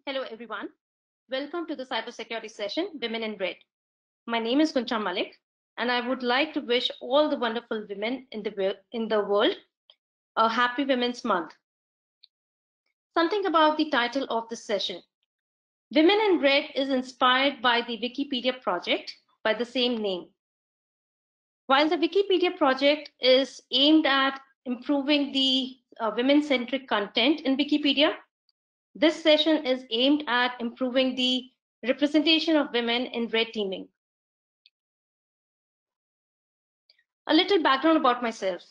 Hello, everyone. Welcome to the cybersecurity session, Women in Red. My name is Guncha Malik, and I would like to wish all the wonderful women in the world a happy Women's Month. Something about the title of this session. Women in Red is inspired by the Wikipedia project by the same name. While the Wikipedia project is aimed at improving the women-centric content in Wikipedia, this session is aimed at improving the representation of women in red teaming. A little background about myself.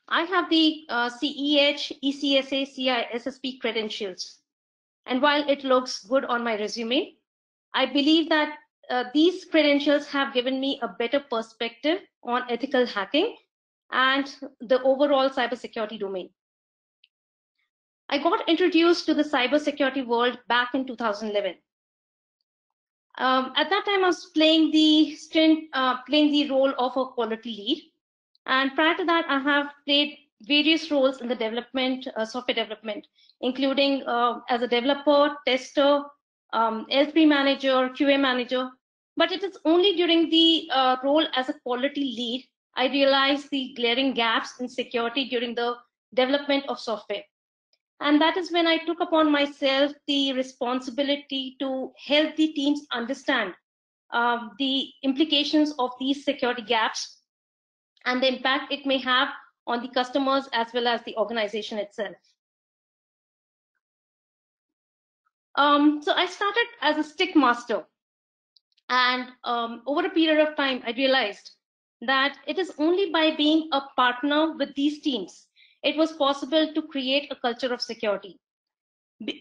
I have the CEH, ECSA, CISSP credentials. And while it looks good on my resume, I believe that these credentials have given me a better perspective on ethical hacking and the overall cybersecurity domain. I got introduced to the cybersecurity world back in 2011. At that time, I was playing the role of a quality lead. And prior to that, I have played various roles in the development, software development, including as a developer, tester, L3 manager, QA manager. But it is only during the role as a quality lead, I realized the glaring gaps in security during the development of software. And that is when I took upon myself the responsibility to help the teams understand the implications of these security gaps and the impact it may have on the customers as well as the organization itself. So I started as a stick master. And over a period of time, I realized that it is only by being a partner with these teams, it was possible to create a culture of security.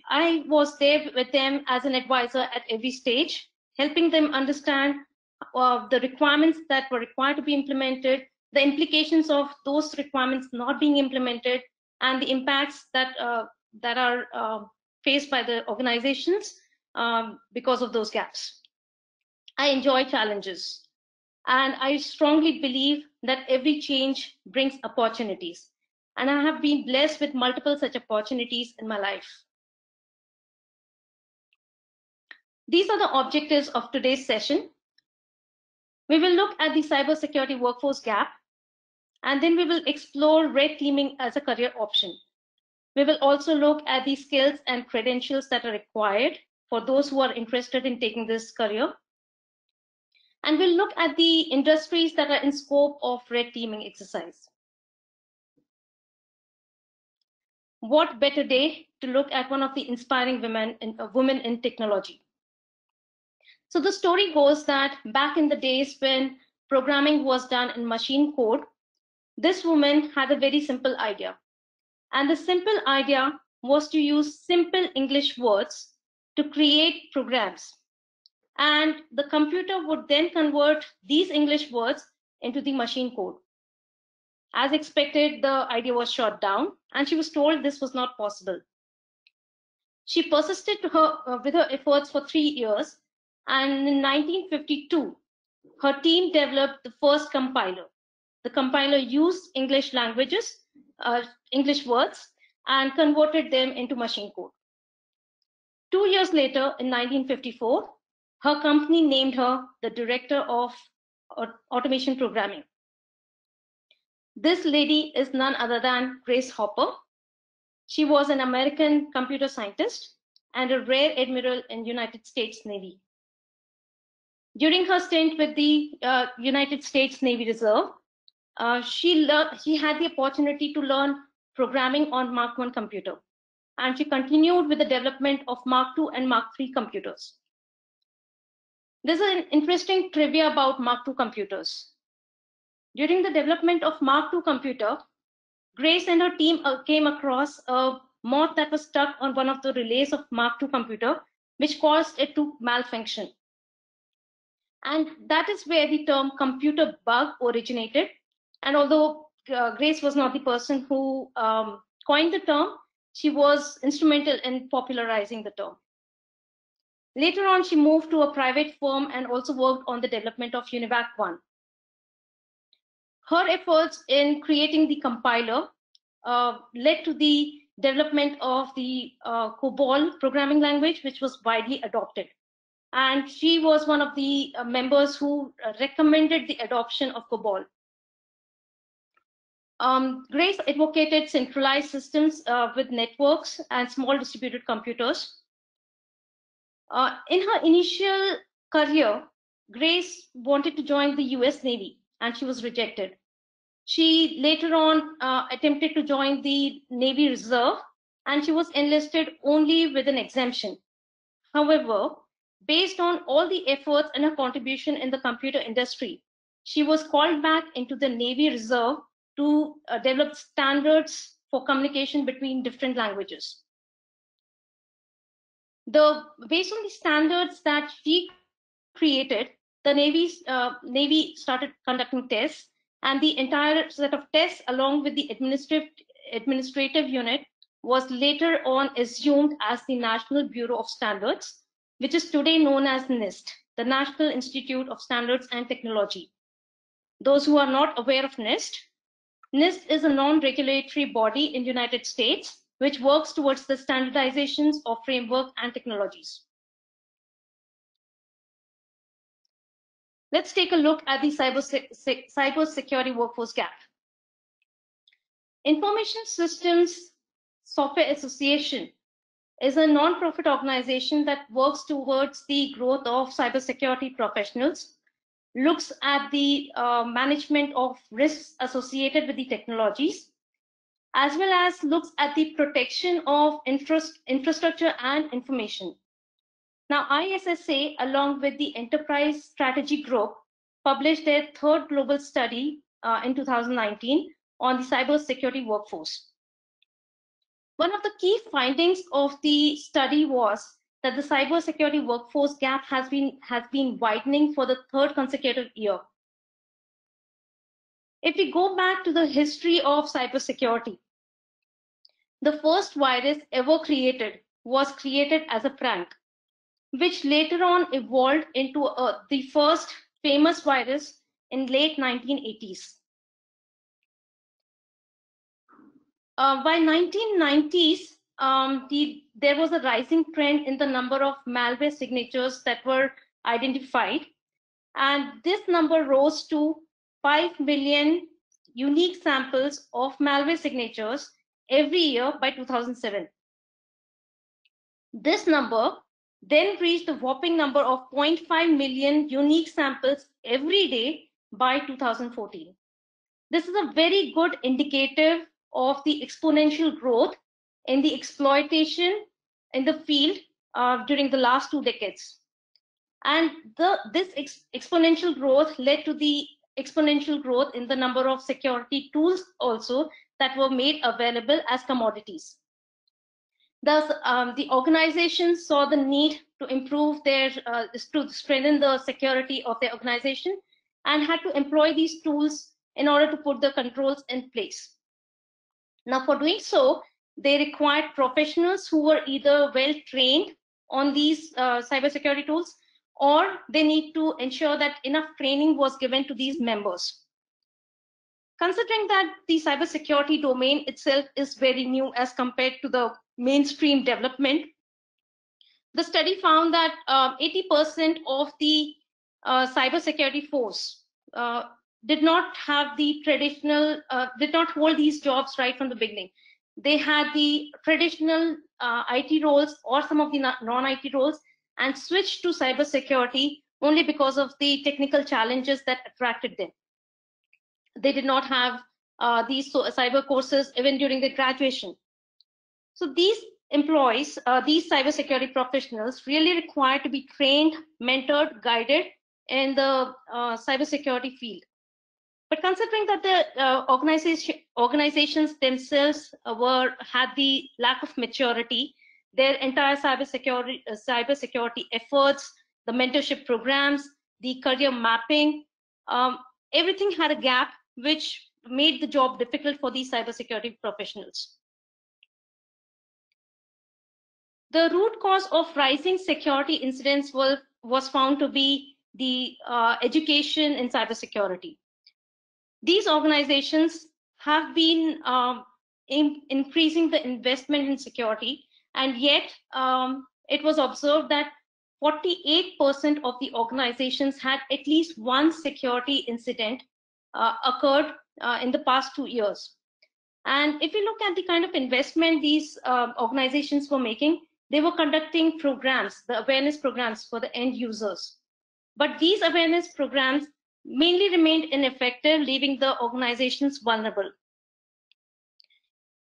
I was there with them as an advisor at every stage, helping them understand the requirements that were required to be implemented, the implications of those requirements not being implemented, and the impacts that are faced by the organizations because of those gaps. I enjoy challenges, and I strongly believe that every change brings opportunities, and I have been blessed with multiple such opportunities in my life. These are the objectives of today's session. We will look at the cybersecurity workforce gap, and then we will explore red teaming as a career option. We will also look at the skills and credentials that are required for those who are interested in taking this career. And we'll look at the industries that are in scope of red teaming exercise. What better day to look at one of the inspiring women in technology. So the story goes that back in the days when programming was done in machine code, this woman had a very simple idea. And the simple idea was to use simple English words to create programs. And the computer would then convert these English words into the machine code. As expected, the idea was shot down, and she was told this was not possible. She persisted with her efforts for 3 years, and in 1952, her team developed the first compiler. The compiler used English words, and converted them into machine code. 2 years later, in 1954, her company named her the director of automation programming. This lady is none other than Grace Hopper. She was an American computer scientist and a rear admiral in United States Navy. During her stint with the United States Navy Reserve, she had the opportunity to learn programming on Mark I computer, and she continued with the development of Mark II and Mark III computers. There's an interesting trivia about Mark II computers. During the development of Mark II computer, Grace and her team came across a moth that was stuck on one of the relays of Mark II computer, which caused it to malfunction. And that is where the term computer bug originated. And although Grace was not the person who coined the term, she was instrumental in popularizing the term. Later on, she moved to a private firm and also worked on the development of UNIVAC 1. Her efforts in creating the compiler led to the development of the COBOL programming language, which was widely adopted. And she was one of the members who recommended the adoption of COBOL. Grace advocated centralized systems with networks and small distributed computers. In her initial career, Grace wanted to join the US Navy and she was rejected. She later on attempted to join the Navy Reserve and she was enlisted only with an exemption. However, based on all the efforts and her contribution in the computer industry, she was called back into the Navy Reserve to develop standards for communication between different languages. Based on the standards that she created, the Navy started conducting tests, and the entire set of tests along with the administrative unit was later on assumed as the National Bureau of Standards, which is today known as NIST, the National Institute of Standards and Technology. Those who are not aware of NIST, NIST is a non-regulatory body in the United States which works towards the standardizations of framework and technologies. Let's take a look at the cybersecurity workforce gap. Information Systems Software Association is a non-profit organization that works towards the growth of cybersecurity professionals, looks at the management of risks associated with the technologies, as well as looks at the protection of infrastructure and information. Now, ISSA, along with the Enterprise Strategy Group, published their third global study in 2019 on the cybersecurity workforce. One of the key findings of the study was that the cybersecurity workforce gap has been widening for the third consecutive year. If we go back to the history of cybersecurity, the first virus ever created was created as a prank, which later on evolved into the first famous virus in late 1980s. By 1990s, there was a rising trend in the number of malware signatures that were identified, and this number rose to 5 million unique samples of malware signatures every year by 2007. This number then reached a whopping number of 0.5 million unique samples every day by 2014. This is a very good indicator of the exponential growth in the exploitation in the field during the last 2 decades. And this exponential growth led to the exponential growth in the number of security tools also that were made available as commodities. Thus, the organizations saw the need to improve to strengthen the security of their organization and had to employ these tools in order to put the controls in place. Now, for doing so, they required professionals who were either well trained on these cybersecurity tools, or they need to ensure that enough training was given to these members. Considering that the cybersecurity domain itself is very new as compared to the mainstream development, the study found that 80% of the cybersecurity force did not have the traditional, did not hold these jobs right from the beginning. They had the traditional IT roles or some of the non-IT roles and switched to cybersecurity only because of the technical challenges that attracted them. They did not have these cyber courses even during their graduation. So these employees, these cybersecurity professionals really require to be trained, mentored, guided in the cybersecurity field. But considering that the organizations themselves had the lack of maturity, their entire cybersecurity efforts, the mentorship programs, the career mapping, everything had a gap, which made the job difficult for these cybersecurity professionals. The root cause of rising security incidents was found to be the education in cybersecurity. These organizations have been increasing the investment in security, and yet it was observed that 48% of the organizations had at least one security incident occurred in the past 2 years. And if you look at the kind of investment these organizations were making, they were conducting programs, the awareness programs for the end users. But these awareness programs mainly remained ineffective, leaving the organizations vulnerable.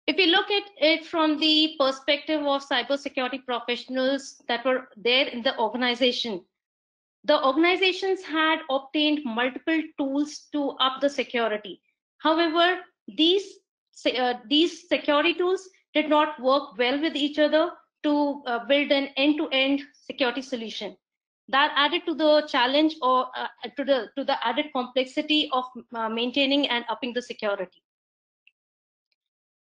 If you look at it from the perspective of cybersecurity professionals that were there in the organizations had obtained multiple tools to up the security. However, these security tools did not work well with each other to build an end-to-end security solution. That added to the challenge or to the added complexity of maintaining and upping the security.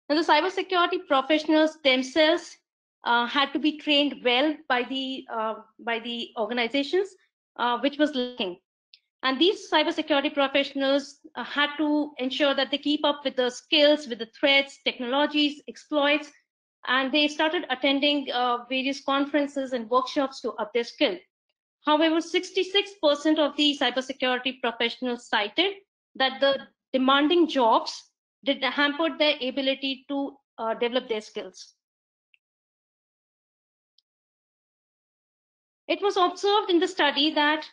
And the cybersecurity professionals themselves had to be trained well by the organizations, which was lacking. And these cybersecurity professionals had to ensure that they keep up with the skills, with the threats, technologies, exploits, and they started attending various conferences and workshops to up their skill. However, 66% of the cybersecurity professionals cited that the demanding jobs hampered their ability to develop their skills. It was observed in the study that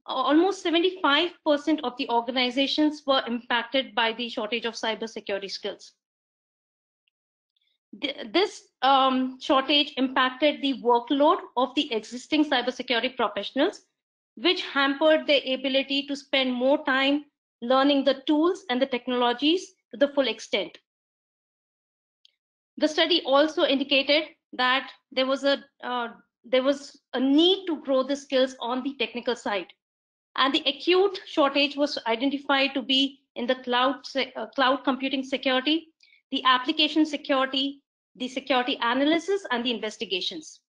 almost 75% of the organizations were impacted by the shortage of cybersecurity skills. This shortage impacted the workload of the existing cybersecurity professionals, which hampered their ability to spend more time learning the tools and the technologies to the full extent. The study also indicated that there was a need to grow the skills on the technical side, and the acute shortage was identified to be in the cloud computing security, the application security, the security analysis, and the investigations.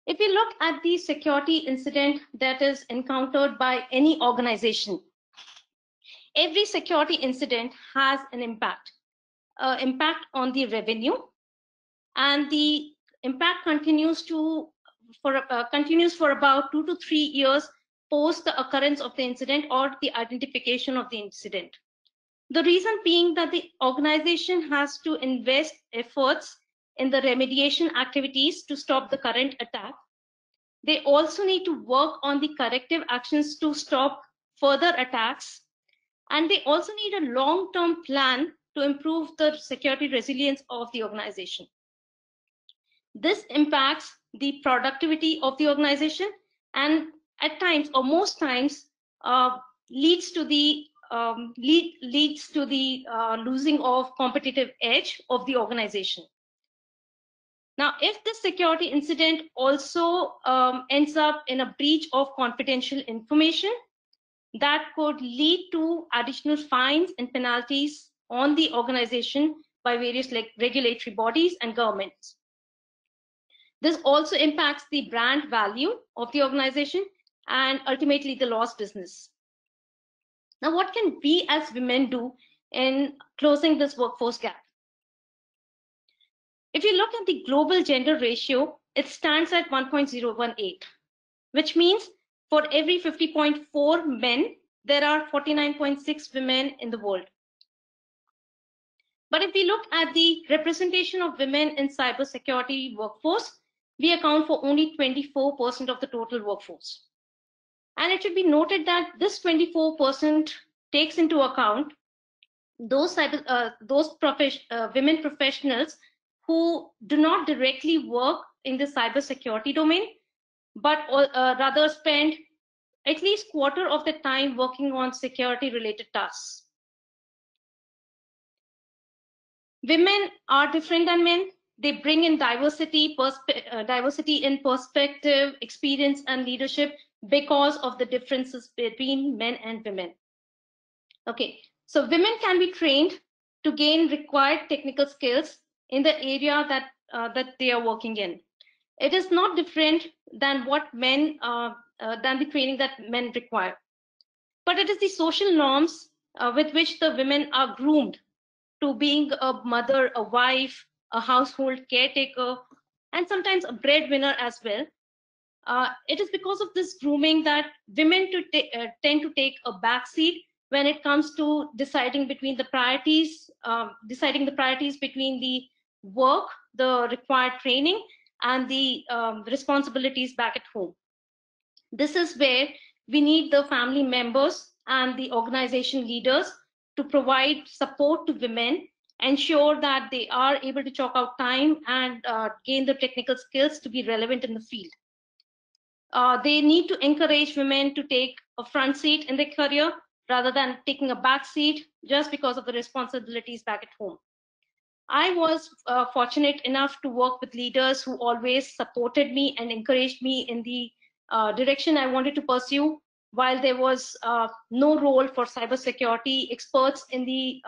If we look at the security incident that is encountered by any organization, every security incident has an impact on the revenue, and the impact continues for about 2 to 3 years post the occurrence of the incident or the identification of the incident. The reason being that the organization has to invest efforts in the remediation activities to stop the current attack. They also need to work on the corrective actions to stop further attacks. And they also need a long-term plan to improve the security resilience of the organization. This impacts the productivity of the organization, and at times, or most times, leads to the losing of competitive edge of the organization. Now, if this security incident also ends up in a breach of confidential information, that could lead to additional fines and penalties on the organization by various regulatory bodies and governments. This also impacts the brand value of the organization and ultimately the lost business. Now, what can we as women do in closing this workforce gap? If you look at the global gender ratio, it stands at 1.018, which means for every 50.4 men, there are 49.6 women in the world. But if we look at the representation of women in cybersecurity workforce, we account for only 24% of the total workforce. And it should be noted that this 24% takes into account those women professionals who do not directly work in the cybersecurity domain, but rather spend at least quarter of the time working on security related tasks. Women are different than men. They bring in diversity in perspective, experience, and leadership because of the differences between men and women. Okay, so women can be trained to gain required technical skills in the area that they are working in. It is not different than what men than the training that men require, but it is the social norms with which the women are groomed to being a mother, a wife, a household caretaker, and sometimes a breadwinner as well. It is because of this grooming that women tend to take a backseat when it comes to deciding between the priorities, between the work, the required training, and the responsibilities back at home. This is where we need the family members and the organization leaders to provide support to women, ensure that they are able to chalk out time and gain the technical skills to be relevant in the field. They need to encourage women to take a front seat in their career rather than taking a back seat just because of the responsibilities back at home. I was fortunate enough to work with leaders who always supported me and encouraged me in the direction I wanted to pursue. While there was no role for cybersecurity experts in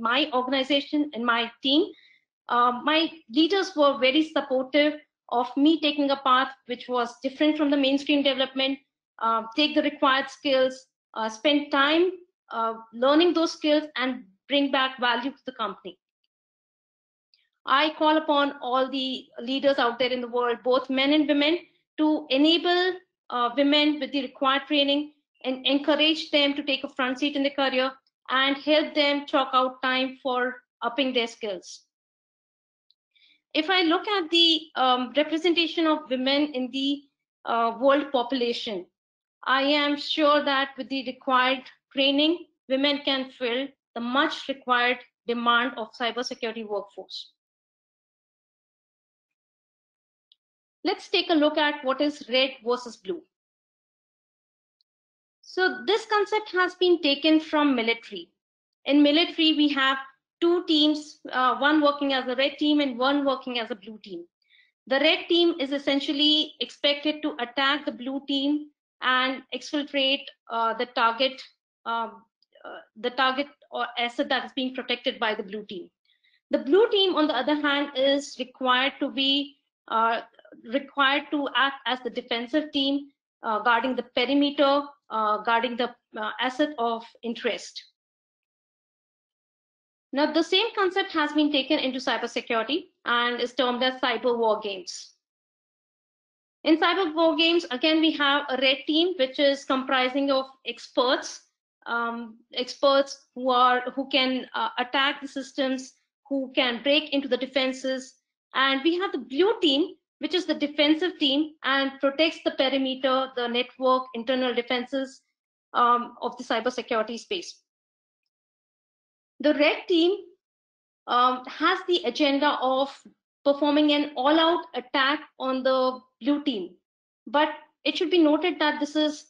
my organization, in my team, my leaders were very supportive of me taking a path which was different from the mainstream development, take the required skills, spend time learning those skills, and bring back value to the company. I call upon all the leaders out there in the world, both men and women, to enable women with the required training and encourage them to take a front seat in their career and help them chalk out time for upping their skills. If I look at the representation of women in the world population, I am sure that with the required training, women can fill the much required demand of cybersecurity workforce. Let's take a look at what is red versus blue. So this concept has been taken from military. In military, we have two teams, one working as a red team and one working as a blue team. The red team is essentially expected to attack the blue team and exfiltrate the target or asset that is being protected by the blue team. The blue team, on the other hand, is required to act as the defensive team, guarding the perimeter, guarding the asset of interest. Now, the same concept has been taken into cybersecurity and is termed as cyber war games. In cyber war games, again, we have a red team, which is comprising of experts, who can attack the systems, who can break into the defenses. And we have the blue team, which is the defensive team and protects the perimeter, the network, internal defenses of the cybersecurity space. The red team has the agenda of performing an all-out attack on the blue team. But it should be noted that this is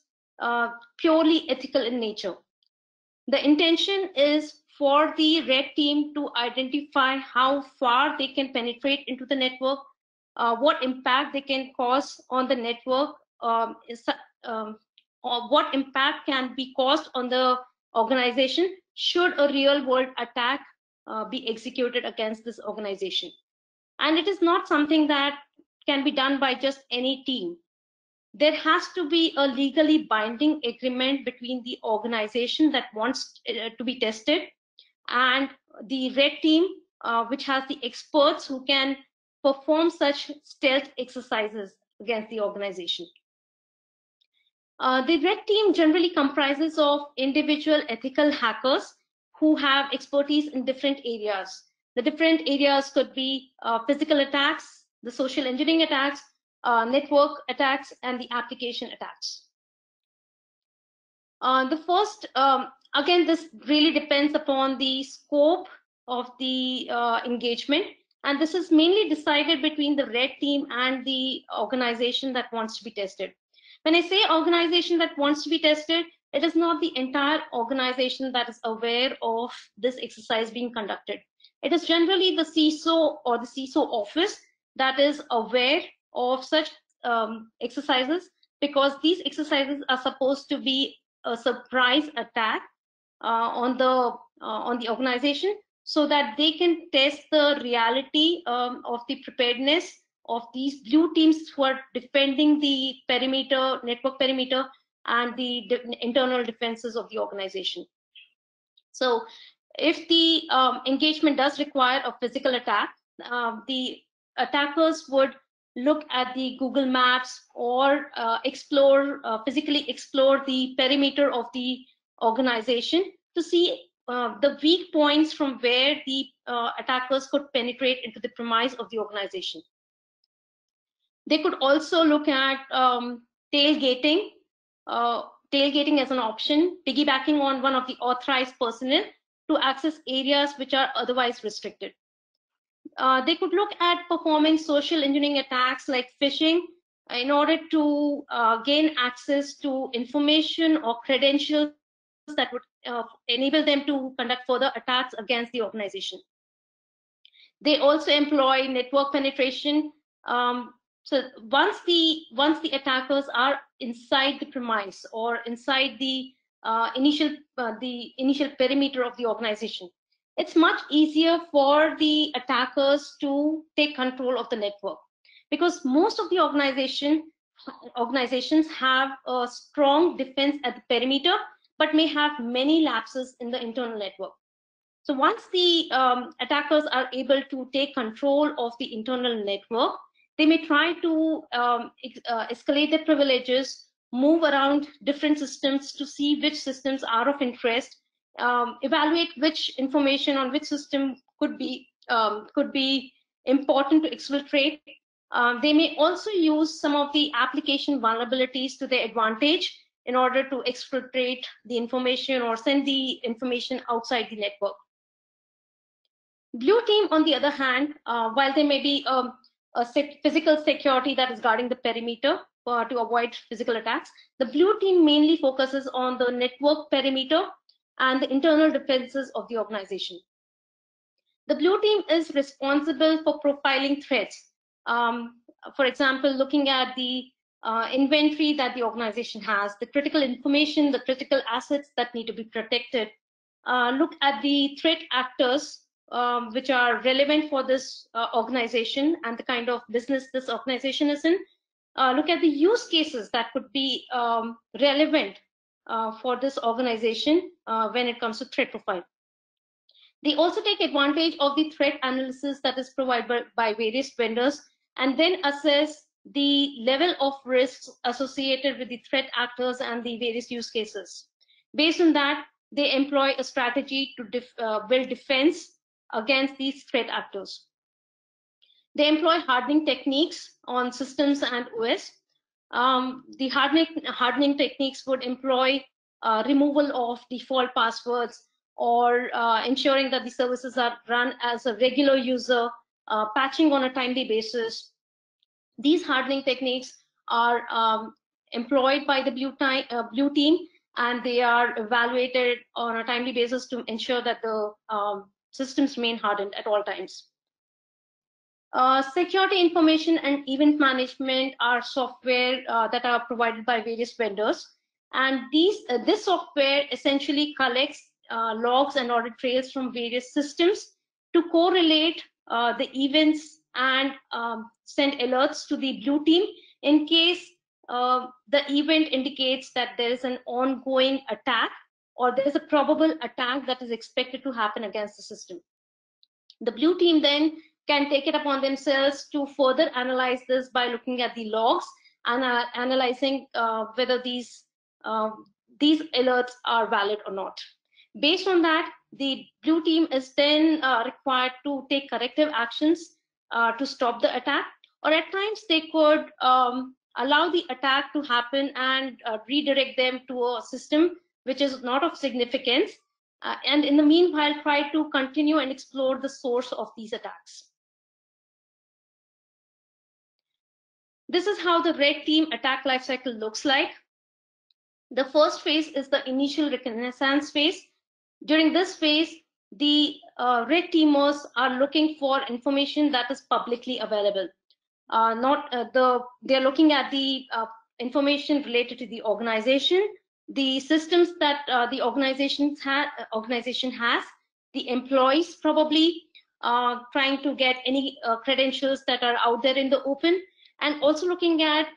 purely ethical in nature. The intention is for the red team to identify how far they can penetrate into the network, what impact they can cause on the network, or what impact can be caused on the organization should a real world attack be executed against this organization. And it is not something that can be done by just any team. There has to be a legally binding agreement between the organization that wants to be tested and the red team, which has the experts who can perform such stealth exercises against the organization. The red team generally comprises of individual ethical hackers who have expertise in different areas. The different areas could be physical attacks, the social engineering attacks, network attacks, and the application attacks. The first, again, this really depends upon the scope of the engagement, and this is mainly decided between the red team and the organization that wants to be tested. When I say organization that wants to be tested, it is not the entire organization that is aware of this exercise being conducted. It is generally the CISO or the CISO office that is aware of such exercises, because these exercises are supposed to be a surprise attack on the organization, so that they can test the reality of the preparedness of these blue teams who are defending the perimeter, network perimeter, and the internal defenses of the organization. So If the engagement does require a physical attack, the attackers would look at the Google Maps or physically explore the perimeter of the organization to see the weak points from where the attackers could penetrate into the premise of the organization. They could also look at tailgating, tailgating as an option, piggybacking on one of the authorized personnel to access areas which are otherwise restricted. They could look at performing social engineering attacks like phishing in order to gain access to information or credentials that would enable them to conduct further attacks against the organization. They also employ network penetration. So once the attackers are inside the premise or inside the initial perimeter of the organization, it's much easier for the attackers to take control of the network, because most of the organizations have a strong defense at the perimeter, but may have many lapses in the internal network. So once the attackers are able to take control of the internal network, they may try to escalate their privileges, move around different systems to see which systems are of interest, evaluate which information on which system could be important to exfiltrate. They may also use some of the application vulnerabilities to their advantage in order to exfiltrate the information or send the information outside the network. Blue team, on the other hand, while there may be a physical security that is guarding the perimeter to avoid physical attacks, the blue team mainly focuses on the network perimeter and the internal defenses of the organization. The blue team is responsible for profiling threats. For example, looking at the inventory that the organization has, the critical information, the critical assets that need to be protected. Look at the threat actors which are relevant for this organization and the kind of business this organization is in. Look at the use cases that could be relevant for this organization when it comes to threat profile. They also take advantage of the threat analysis that is provided by various vendors and then assess the level of risks associated with the threat actors and the various use cases. Based on that, they employ a strategy to build defense against these threat actors. They employ hardening techniques on systems and OS. The hardening techniques would employ removal of default passwords or ensuring that the services are run as a regular user, patching on a timely basis. These hardening techniques are employed by the blue team, and they are evaluated on a timely basis to ensure that the systems remain hardened at all times. Security information and event management are software that are provided by various vendors, and this software essentially collects logs and audit trails from various systems to correlate the events and send alerts to the blue team in case the event indicates that there is an ongoing attack or there is a probable attack that is expected to happen against the system. The blue team then can take it upon themselves to further analyze this by looking at the logs and analyzing whether these alerts are valid or not. Based on that, the blue team is then required to take corrective actions to stop the attack, or at times they could allow the attack to happen and redirect them to a system which is not of significance, and in the meanwhile try to continue and explore the source of these attacks. This is how the red team attack lifecycle looks like. The first phase is the initial reconnaissance phase. During this phase, the red teamers are looking for information that is publicly available. They're looking at the information related to the organization, the systems that the organization has, the employees probably trying to get any credentials that are out there in the open, and also looking at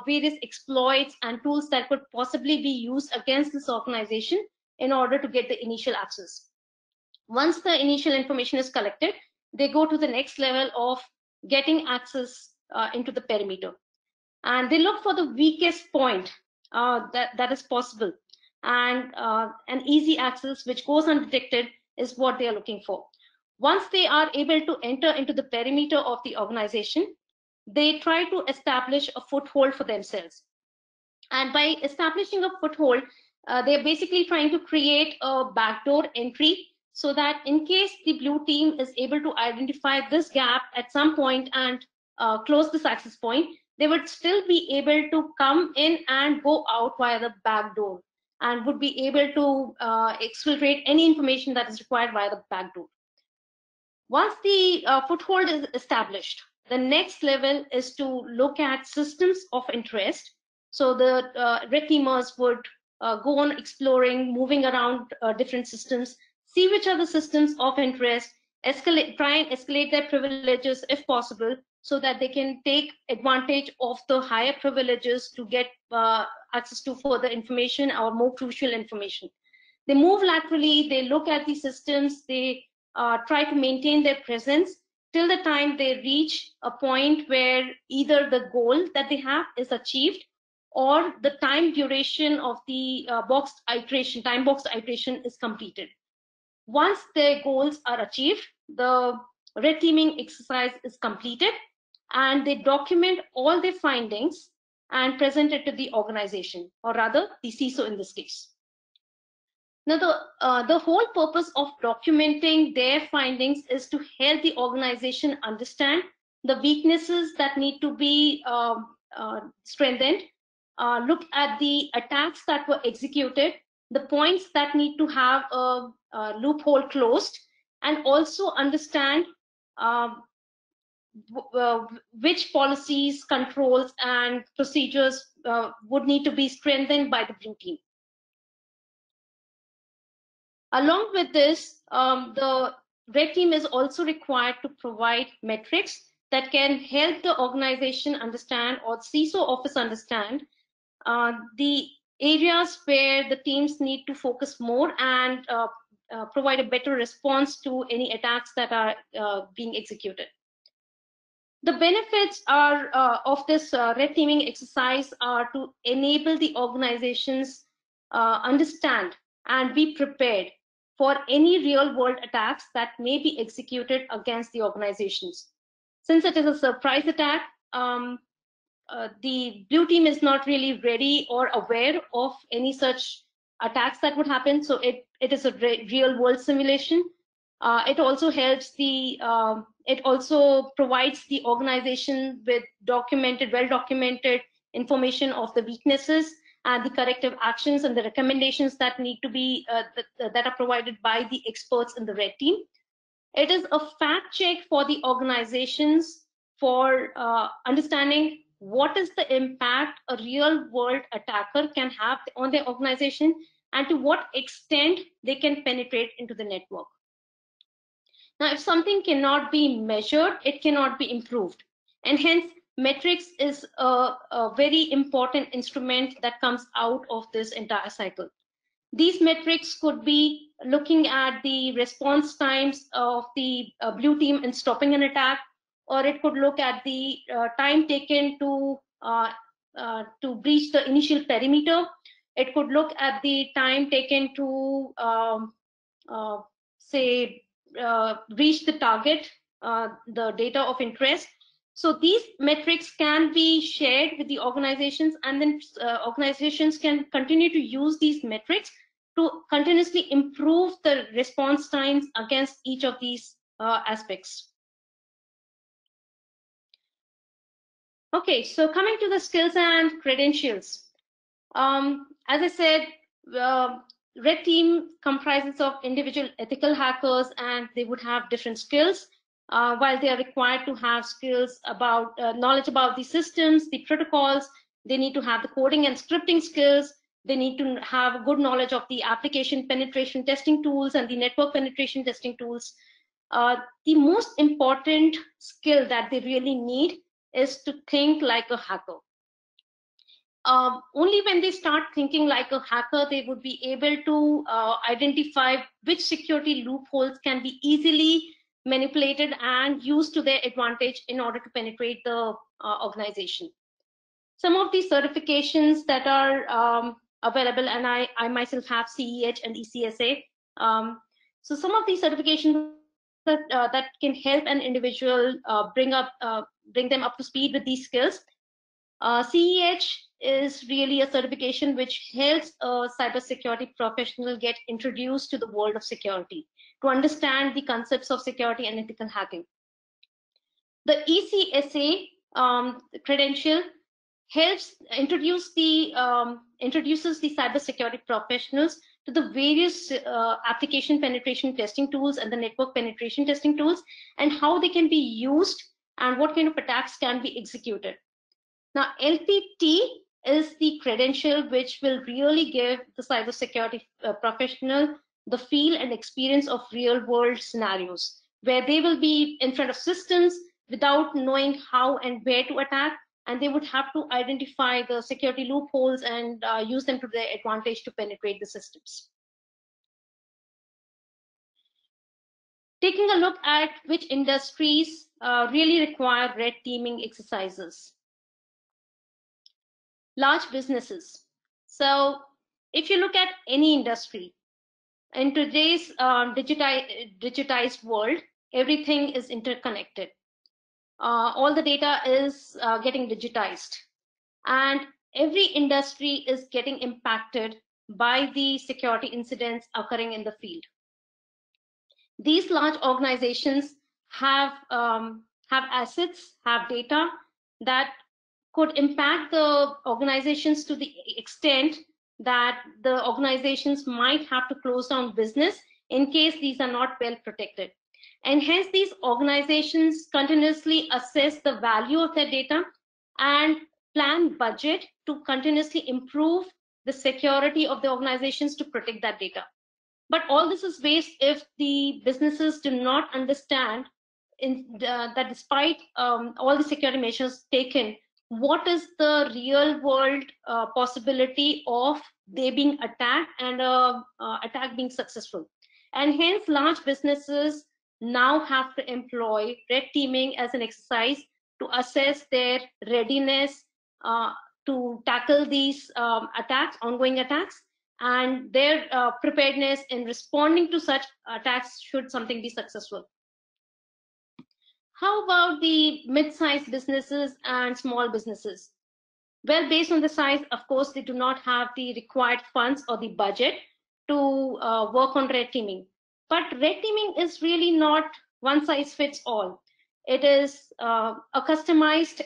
various exploits and tools that could possibly be used against this organization in order to get the initial access. Once the initial information is collected, they go to the next level of getting access into the perimeter. And they look for the weakest point that is possible. And an easy access which goes undetected is what they are looking for. Once they are able to enter into the perimeter of the organization, they try to establish a foothold for themselves. And by establishing a foothold, they're basically trying to create a backdoor entry so that in case the blue team is able to identify this gap at some point and close this access point, they would still be able to come in and go out via the back door and would be able to exfiltrate any information that is required via the back door. Once the foothold is established, the next level is to look at systems of interest. So the red teamers would go on exploring, moving around different systems, see which are the systems of interest, try and escalate their privileges if possible, so that they can take advantage of the higher privileges to get access to further information or more crucial information. They move laterally, they look at the systems, they try to maintain their presence till the time they reach a point where either the goal that they have is achieved or the time duration of the time boxed iteration is completed. Once their goals are achieved, the red teaming exercise is completed and they document all their findings and present it to the organization, or rather the CISO in this case. Now, the whole purpose of documenting their findings is to help the organization understand the weaknesses that need to be strengthened, look at the attacks that were executed, the points that need to have a loophole closed, and also understand which policies, controls, and procedures would need to be strengthened by the blue team. Along with this, the red team is also required to provide metrics that can help the organization understand, or CISO office understand, the areas where the teams need to focus more and provide a better response to any attacks that are being executed. The benefits are of this red teaming exercise are to enable the organizations understand and be prepared for any real world attacks that may be executed against the organizations. Since it is a surprise attack, the blue team is not really ready or aware of any such attacks that would happen. So it is a real world simulation. It also helps the, it also provides the organization with well documented information of the weaknesses and the corrective actions and the recommendations that need to be, that are provided by the experts in the red team. It is a fact check for the organizations for understanding what is the impact a real world attacker can have on their organization and to what extent they can penetrate into the network. Now, if something cannot be measured, it cannot be improved. And hence, metrics is a very important instrument that comes out of this entire cycle. These metrics could be looking at the response times of the blue team in stopping an attack, or it could look at the time taken to breach the initial perimeter. It could look at the time taken to say reach the target, the data of interest. So these metrics can be shared with the organizations, and then organizations can continue to use these metrics to continuously improve the response times against each of these aspects. Okay, so coming to the skills and credentials. As I said, red team comprises of individual ethical hackers, and they would have different skills. While they are required to have skills about knowledge about the systems, the protocols, they need to have the coding and scripting skills. They need to have good knowledge of the application penetration testing tools and the network penetration testing tools. The most important skill that they really need is to think like a hacker. only when they start thinking like a hacker, they would be able to identify which security loopholes can be easily manipulated and used to their advantage in order to penetrate the organization. Some of these certifications that are available, and I myself have CEH and ECSA. So some of these certifications that can help an individual bring them up to speed with these skills. CEH is really a certification which helps a cybersecurity professional get introduced to the world of security, to understand the concepts of security and ethical hacking. The ECSA credential helps introduces the cybersecurity professionals to the various application penetration testing tools and the network penetration testing tools, and how they can be used and what kind of attacks can be executed. Now, LPT is the credential which will really give the cybersecurity professional the feel and experience of real world scenarios, where they will be in front of systems without knowing how and where to attack, and they would have to identify the security loopholes and use them to their advantage to penetrate the systems. Taking a look at which industries really require red teaming exercises. Large businesses. So if you look at any industry, in today's digitized world, everything is interconnected. All the data is getting digitized, and every industry is getting impacted by the security incidents occurring in the field. These large organizations have assets, have data that could impact the organizations to the extent that the organizations might have to close down business in case these are not well protected. And hence these organizations continuously assess the value of their data and plan budget to continuously improve the security of the organizations to protect that data. But all this is based if the businesses do not understand that despite all the security measures taken, what is the real world possibility of they being attacked and attack being successful. And hence large businesses now have to employ red teaming as an exercise to assess their readiness to tackle these attacks, ongoing attacks, and their preparedness in responding to such attacks should something be successful. How about the mid-sized businesses and small businesses? Well, based on the size, of course, they do not have the required funds or the budget to work on red teaming. But red teaming is really not one size fits all. It is a customized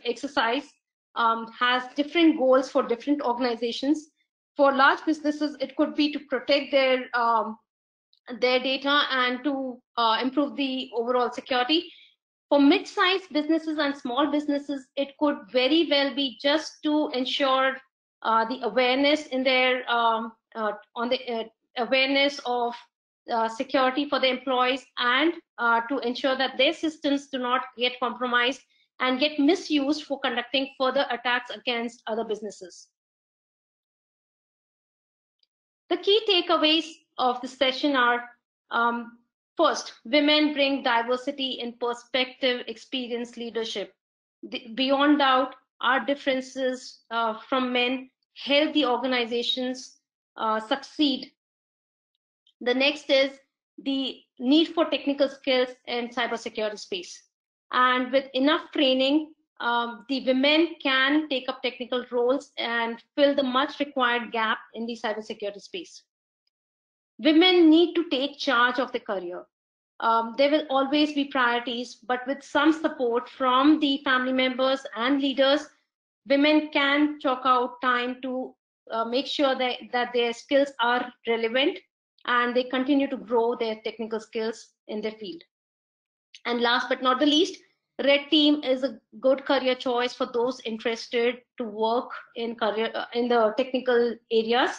exercise, has different goals for different organizations. For large businesses, it could be to protect their data and to improve the overall security. For mid-sized businesses and small businesses, it could very well be just to ensure the awareness in their awareness of security for the employees, and to ensure that their systems do not get compromised and get misused for conducting further attacks against other businesses. The key takeaways of the session are, first, women bring diversity in perspective, experience, leadership. Beyond doubt, our differences from men help the organizations succeed. The next is the need for technical skills in cybersecurity space. And with enough training, the women can take up technical roles and fill the much required gap in the cybersecurity space. Women need to take charge of the career. There will always be priorities, but with some support from the family members and leaders, women can chalk out time to make sure that their skills are relevant and they continue to grow their technical skills in their field. And last but not the least, red team is a good career choice for those interested to work in the technical areas.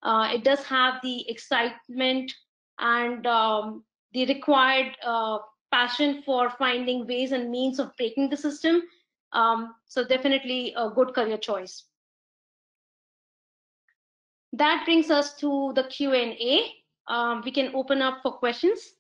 It does have the excitement and the required passion for finding ways and means of breaking the system. So definitely a good career choice. That brings us to the Q&A. We can open up for questions.